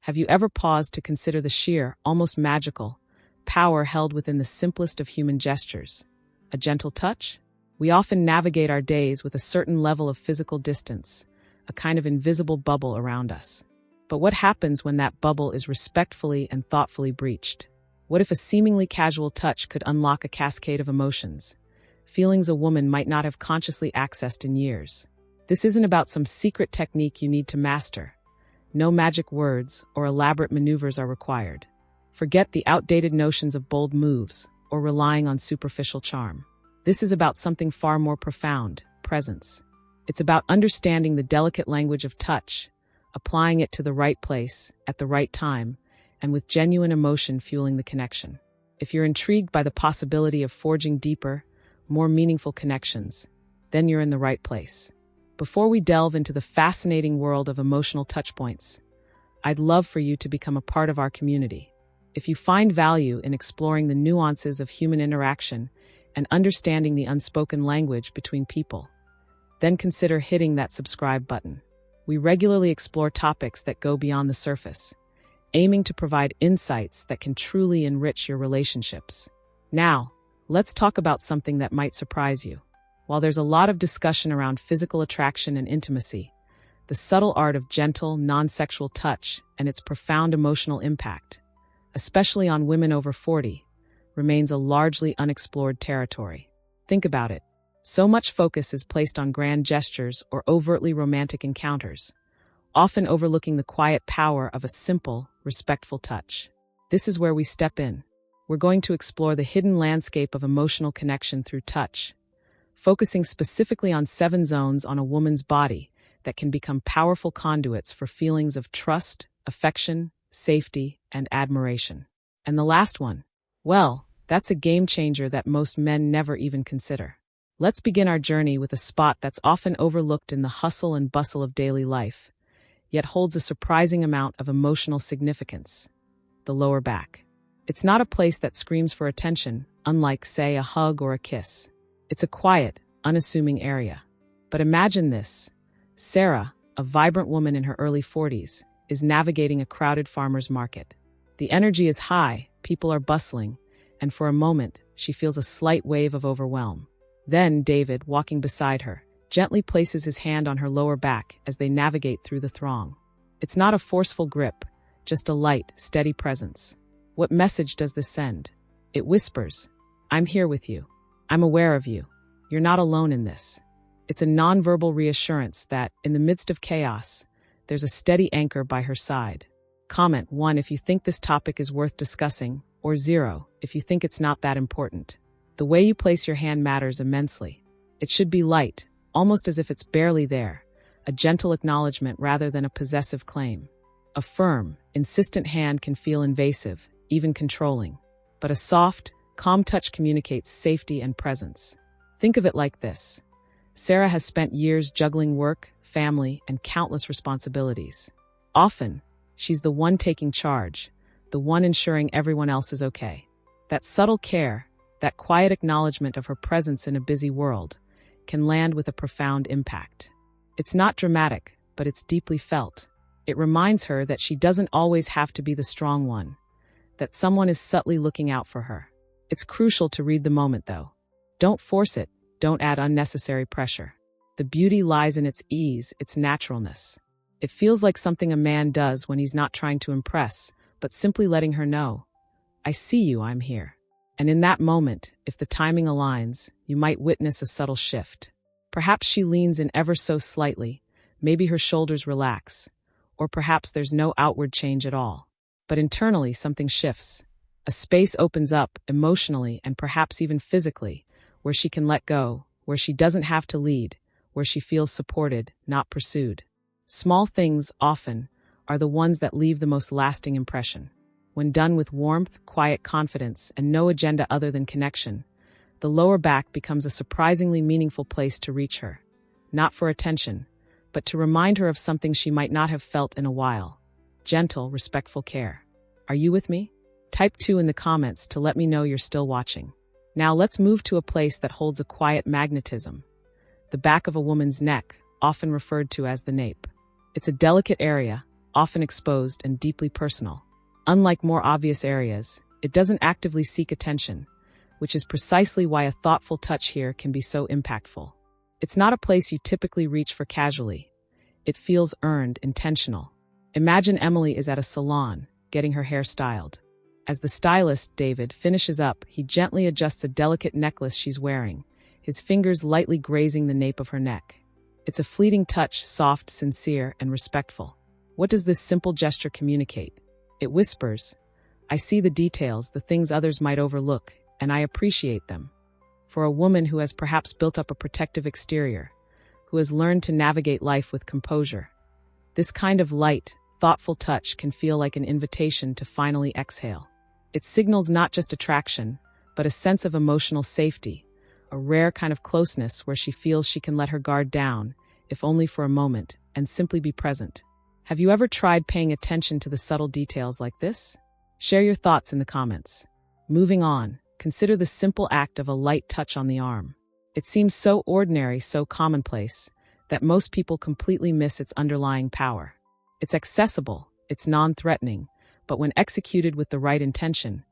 Have you ever paused to consider the sheer, almost magical, power held within the simplest of human gestures? A gentle touch? We often navigate our days with a certain level of physical distance, a kind of invisible bubble around us. But what happens when that bubble is respectfully and thoughtfully breached? What if a seemingly casual touch could unlock a cascade of emotions, feelings a woman might not have consciously accessed in years? This isn't about some secret technique you need to master. No magic words or elaborate maneuvers are required. Forget the outdated notions of bold moves or relying on superficial charm. This is about something far more profound: presence. It's about understanding the delicate language of touch, applying it to the right place, at the right time, and with genuine emotion fueling the connection. If you're intrigued by the possibility of forging deeper, more meaningful connections, then you're in the right place. Before we delve into the fascinating world of emotional touchpoints, I'd love for you to become a part of our community. If you find value in exploring the nuances of human interaction and understanding the unspoken language between people, then consider hitting that subscribe button. We regularly explore topics that go beyond the surface, aiming to provide insights that can truly enrich your relationships. Now, let's talk about something that might surprise you. While there's a lot of discussion around physical attraction and intimacy, the subtle art of gentle, non-sexual touch and its profound emotional impact, especially on women over 40, remains a largely unexplored territory. Think about it. So much focus is placed on grand gestures or overtly romantic encounters, often overlooking the quiet power of a simple, respectful touch. This is where we step in. We're going to explore the hidden landscape of emotional connection through touch, focusing specifically on 7 zones on a woman's body that can become powerful conduits for feelings of trust, affection, safety, and admiration. And the last one, well, that's a game changer that most men never even consider. Let's begin our journey with a spot that's often overlooked in the hustle and bustle of daily life, yet holds a surprising amount of emotional significance: the lower back. It's not a place that screams for attention, unlike, say, a hug or a kiss. It's a quiet, unassuming area. But imagine this. Sarah, a vibrant woman in her early 40s, is navigating a crowded farmer's market. The energy is high, people are bustling, and for a moment, she feels a slight wave of overwhelm. Then David, walking beside her, gently places his hand on her lower back as they navigate through the throng. It's not a forceful grip, just a light, steady presence. What message does this send? It whispers, "I'm here with you. I'm aware of you. You're not alone in this." It's a nonverbal reassurance that, in the midst of chaos, there's a steady anchor by her side. Comment 1 if you think this topic is worth discussing, or 0 if you think it's not that important. The way you place your hand matters immensely. It should be light, almost as if it's barely there, a gentle acknowledgement rather than a possessive claim. A firm, insistent hand can feel invasive, even controlling, but a soft, calm touch communicates safety and presence. Think of it like this. Sarah has spent years juggling work, family, and countless responsibilities. Often, she's the one taking charge, the one ensuring everyone else is okay. That subtle care, that quiet acknowledgement of her presence in a busy world, can land with a profound impact. It's not dramatic, but it's deeply felt. It reminds her that she doesn't always have to be the strong one, that someone is subtly looking out for her. It's crucial to read the moment, though. Don't force it, don't add unnecessary pressure. The beauty lies in its ease, its naturalness. It feels like something a man does when he's not trying to impress, but simply letting her know, "I see you, I'm here." And in that moment, if the timing aligns, you might witness a subtle shift. Perhaps she leans in ever so slightly, maybe her shoulders relax, or perhaps there's no outward change at all. But internally, something shifts. A space opens up, emotionally and perhaps even physically, where she can let go, where she doesn't have to lead, where she feels supported, not pursued. Small things, often, are the ones that leave the most lasting impression. When done with warmth, quiet confidence, and no agenda other than connection, the lower back becomes a surprisingly meaningful place to reach her. Not for attention, but to remind her of something she might not have felt in a while. Gentle, respectful care. Are you with me? Type 2 in the comments to let me know you're still watching. Now let's move to a place that holds a quiet magnetism. The back of a woman's neck, often referred to as the nape. It's a delicate area, often exposed and deeply personal. Unlike more obvious areas, it doesn't actively seek attention, which is precisely why a thoughtful touch here can be so impactful. It's not a place you typically reach for casually. It feels earned, intentional. Imagine Emily is at a salon, getting her hair styled. As the stylist, David, finishes up, he gently adjusts a delicate necklace she's wearing, his fingers lightly grazing the nape of her neck. It's a fleeting touch, soft, sincere, and respectful. What does this simple gesture communicate? It whispers, "I see the details, the things others might overlook, and I appreciate them." For a woman who has perhaps built up a protective exterior, who has learned to navigate life with composure, this kind of light, thoughtful touch can feel like an invitation to finally exhale. It signals not just attraction, but a sense of emotional safety, a rare kind of closeness where she feels she can let her guard down, if only for a moment, and simply be present. Have you ever tried paying attention to the subtle details like this? Share your thoughts in the comments. Moving on, consider the simple act of a light touch on the arm. It seems so ordinary, so commonplace, that most people completely miss its underlying power. It's accessible, it's non-threatening, but when executed with the right intention,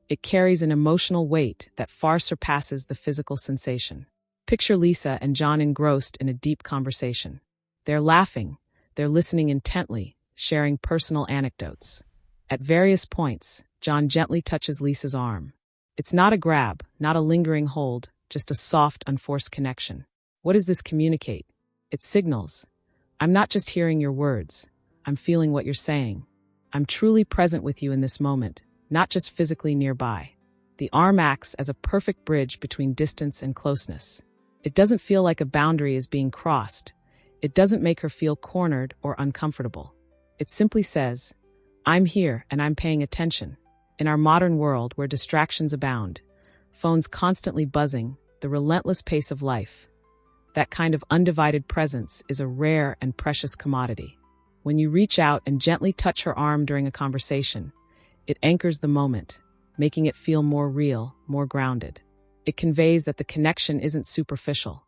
it carries an emotional weight that far surpasses the physical sensation. Picture Lisa and John engrossed in a deep conversation. They're laughing, they're listening intently, sharing personal anecdotes. At various points, John gently touches Lisa's arm. It's not a grab, not a lingering hold, just a soft, unforced connection. What does this communicate? It signals, "I'm not just hearing your words, I'm feeling what you're saying. I'm truly present with you in this moment, not just physically nearby." The arm acts as a perfect bridge between distance and closeness. It doesn't feel like a boundary is being crossed. It doesn't make her feel cornered or uncomfortable. It simply says, "I'm here and I'm paying attention." In our modern world where distractions abound, phones constantly buzzing, the relentless pace of life, that kind of undivided presence is a rare and precious commodity. When you reach out and gently touch her arm during a conversation, it anchors the moment, making it feel more real, more grounded. It conveys that the connection isn't superficial.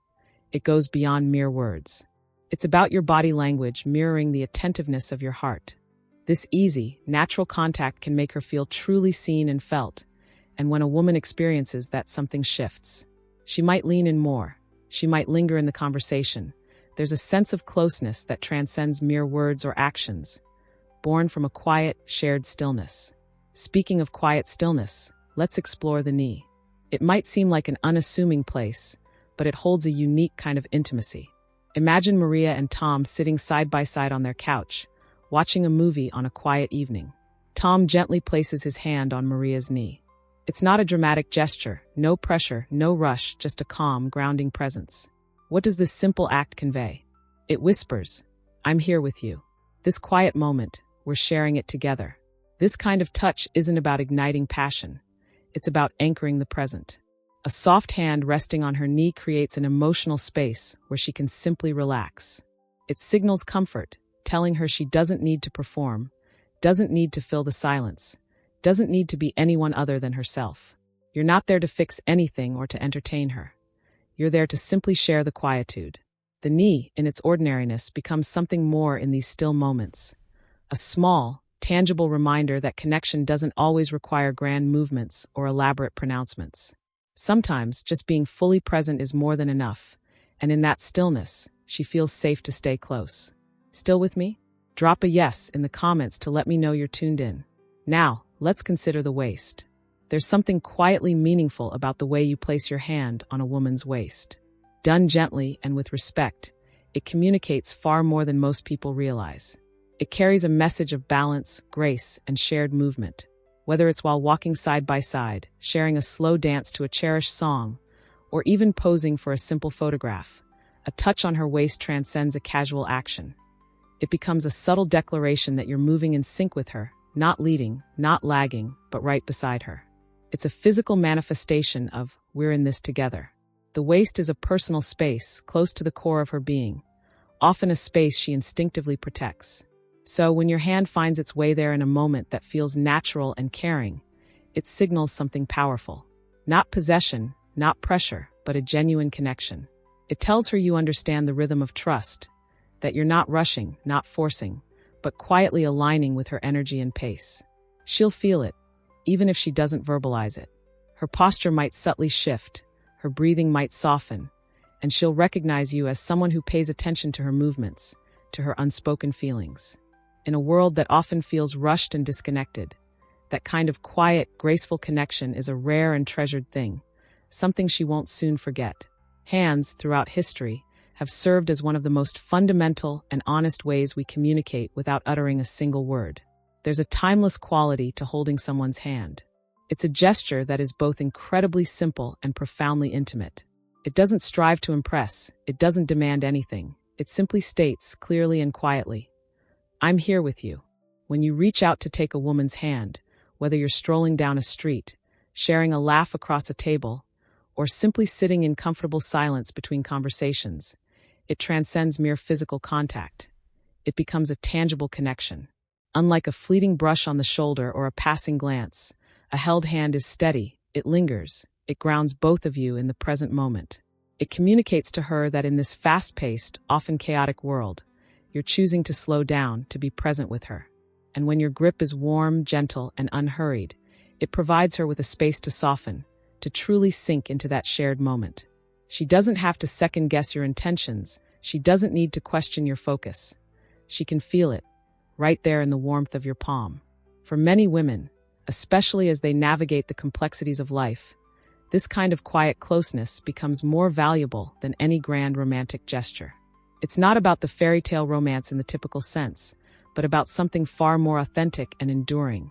It goes beyond mere words. It's about your body language mirroring the attentiveness of your heart. This easy, natural contact can make her feel truly seen and felt, and when a woman experiences that, something shifts. She might lean in more. She might linger in the conversation. There's a sense of closeness that transcends mere words or actions, born from a quiet, shared stillness. Speaking of quiet stillness, let's explore the knee. It might seem like an unassuming place, but it holds a unique kind of intimacy. Imagine Maria and Tom sitting side by side on their couch, watching a movie on a quiet evening. Tom gently places his hand on Maria's knee. It's not a dramatic gesture, no pressure, no rush, just a calm, grounding presence. What does this simple act convey? It whispers, "I'm here with you." This quiet moment, we're sharing it together. This kind of touch isn't about igniting passion. It's about anchoring the present. A soft hand resting on her knee creates an emotional space where she can simply relax. It signals comfort, telling her she doesn't need to perform, doesn't need to fill the silence, doesn't need to be anyone other than herself. You're not there to fix anything or to entertain her. You're there to simply share the quietude. The knee, in its ordinariness, becomes something more in these still moments. A small, tangible reminder that connection doesn't always require grand movements or elaborate pronouncements. Sometimes, just being fully present is more than enough, and in that stillness, she feels safe to stay close. Still with me? Drop a yes in the comments to let me know you're tuned in. Now, let's consider the waist. There's something quietly meaningful about the way you place your hand on a woman's waist. Done gently and with respect, it communicates far more than most people realize. It carries a message of balance, grace, and shared movement. Whether it's while walking side by side, sharing a slow dance to a cherished song, or even posing for a simple photograph, a touch on her waist transcends a casual action. It becomes a subtle declaration that you're moving in sync with her, not leading, not lagging, but right beside her. It's a physical manifestation of, "We're in this together." The waist is a personal space, close to the core of her being, often a space she instinctively protects. So when your hand finds its way there in a moment that feels natural and caring, it signals something powerful. Not possession, not pressure, but a genuine connection. It tells her you understand the rhythm of trust, that you're not rushing, not forcing, but quietly aligning with her energy and pace. She'll feel it, even if she doesn't verbalize it. Her posture might subtly shift, her breathing might soften, and she'll recognize you as someone who pays attention to her movements, to her unspoken feelings. In a world that often feels rushed and disconnected, that kind of quiet, graceful connection is a rare and treasured thing, something she won't soon forget. Hands, throughout history, have served as one of the most fundamental and honest ways we communicate without uttering a single word. There's a timeless quality to holding someone's hand. It's a gesture that is both incredibly simple and profoundly intimate. It doesn't strive to impress, it doesn't demand anything. It simply states, clearly and quietly, "I'm here with you." When you reach out to take a woman's hand, whether you're strolling down a street, sharing a laugh across a table, or simply sitting in comfortable silence between conversations, it transcends mere physical contact. It becomes a tangible connection. Unlike a fleeting brush on the shoulder or a passing glance, a held hand is steady, it lingers, it grounds both of you in the present moment. It communicates to her that in this fast-paced, often chaotic world, you're choosing to slow down, to be present with her. And when your grip is warm, gentle, and unhurried, it provides her with a space to soften, to truly sink into that shared moment. She doesn't have to second-guess your intentions. She doesn't need to question your focus. She can feel it, right there in the warmth of your palm. For many women, especially as they navigate the complexities of life, this kind of quiet closeness becomes more valuable than any grand romantic gesture. It's not about the fairy tale romance in the typical sense, but about something far more authentic and enduring,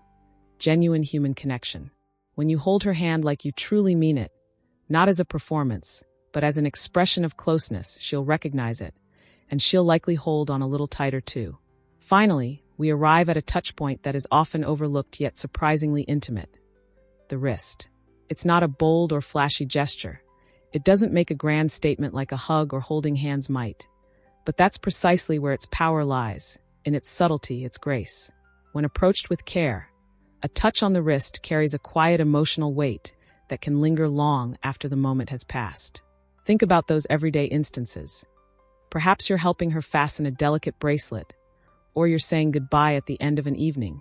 genuine human connection. When you hold her hand like you truly mean it, not as a performance, but as an expression of closeness, she'll recognize it, and she'll likely hold on a little tighter too. Finally, we arrive at a touch point that is often overlooked yet surprisingly intimate: the wrist. It's not a bold or flashy gesture. It doesn't make a grand statement like a hug or holding hands might. But that's precisely where its power lies, in its subtlety, its grace. When approached with care, a touch on the wrist carries a quiet emotional weight that can linger long after the moment has passed. Think about those everyday instances. Perhaps you're helping her fasten a delicate bracelet, or you're saying goodbye at the end of an evening,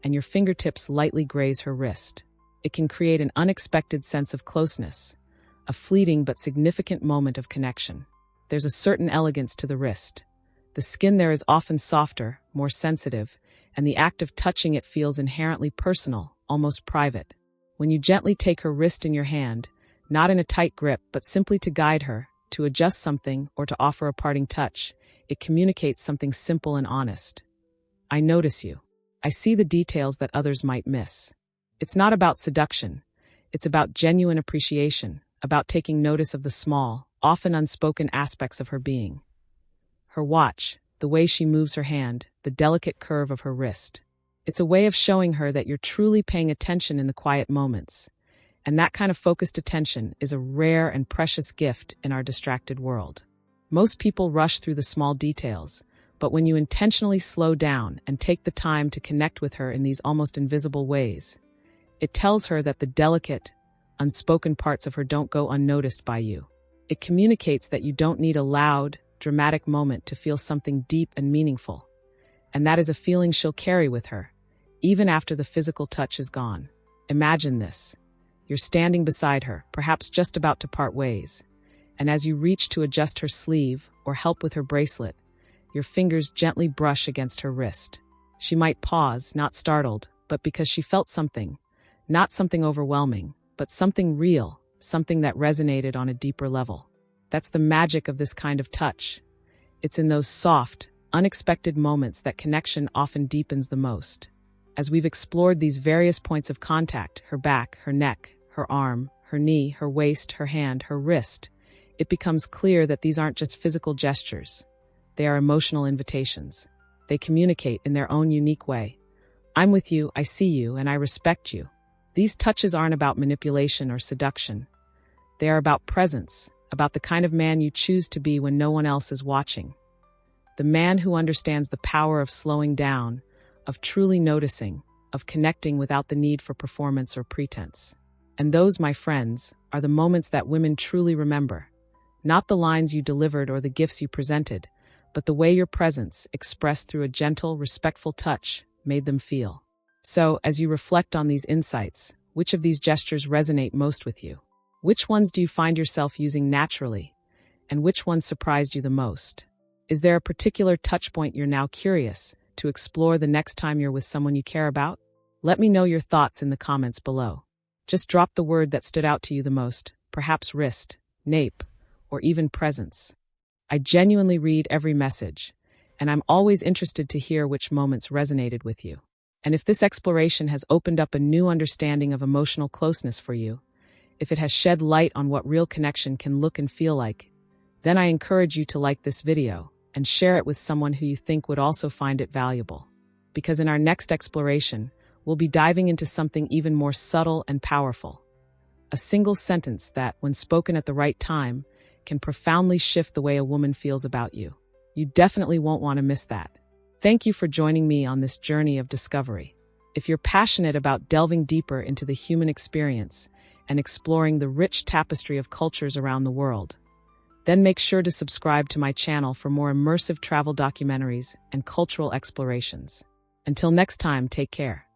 and your fingertips lightly graze her wrist. It can create an unexpected sense of closeness, a fleeting but significant moment of connection. There's a certain elegance to the wrist. The skin there is often softer, more sensitive, and the act of touching it feels inherently personal, almost private. When you gently take her wrist in your hand, not in a tight grip, but simply to guide her, to adjust something, or to offer a parting touch, it communicates something simple and honest. I notice you. I see the details that others might miss. It's not about seduction. It's about genuine appreciation, about taking notice of the small, often unspoken aspects of her being. Her watch, the way she moves her hand, the delicate curve of her wrist. It's a way of showing her that you're truly paying attention in the quiet moments. And that kind of focused attention is a rare and precious gift in our distracted world. Most people rush through the small details, but when you intentionally slow down and take the time to connect with her in these almost invisible ways, it tells her that the delicate, unspoken parts of her don't go unnoticed by you. It communicates that you don't need a loud, dramatic moment to feel something deep and meaningful. And that is a feeling she'll carry with her, even after the physical touch is gone. Imagine this. You're standing beside her, perhaps just about to part ways, and as you reach to adjust her sleeve or help with her bracelet, your fingers gently brush against her wrist. She might pause, not startled, but because she felt something. Not something overwhelming, but something real, something that resonated on a deeper level. That's the magic of this kind of touch. It's in those soft, unexpected moments that connection often deepens the most. As we've explored these various points of contact, her back, her neck, her arm, her knee, her waist, her hand, her wrist, it becomes clear that these aren't just physical gestures. They are emotional invitations. They communicate in their own unique way. I'm with you, I see you, and I respect you. These touches aren't about manipulation or seduction. They are about presence, about the kind of man you choose to be when no one else is watching. The man who understands the power of slowing down, of truly noticing, of connecting without the need for performance or pretense. And those, my friends, are the moments that women truly remember. Not the lines you delivered or the gifts you presented, but the way your presence, expressed through a gentle, respectful touch, made them feel. So, as you reflect on these insights, which of these gestures resonate most with you? Which ones do you find yourself using naturally? And which ones surprised you the most? Is there a particular touchpoint you're now curious to explore the next time you're with someone you care about? Let me know your thoughts in the comments below. Just drop the word that stood out to you the most, perhaps wrist, nape, or even presence. I genuinely read every message, and I'm always interested to hear which moments resonated with you. And if this exploration has opened up a new understanding of emotional closeness for you, if it has shed light on what real connection can look and feel like, then I encourage you to like this video and share it with someone who you think would also find it valuable. Because in our next exploration, we'll be diving into something even more subtle and powerful. A single sentence that, when spoken at the right time, can profoundly shift the way a woman feels about you. You definitely won't want to miss that. Thank you for joining me on this journey of discovery. If you're passionate about delving deeper into the human experience and exploring the rich tapestry of cultures around the world, then make sure to subscribe to my channel for more immersive travel documentaries and cultural explorations. Until next time, take care.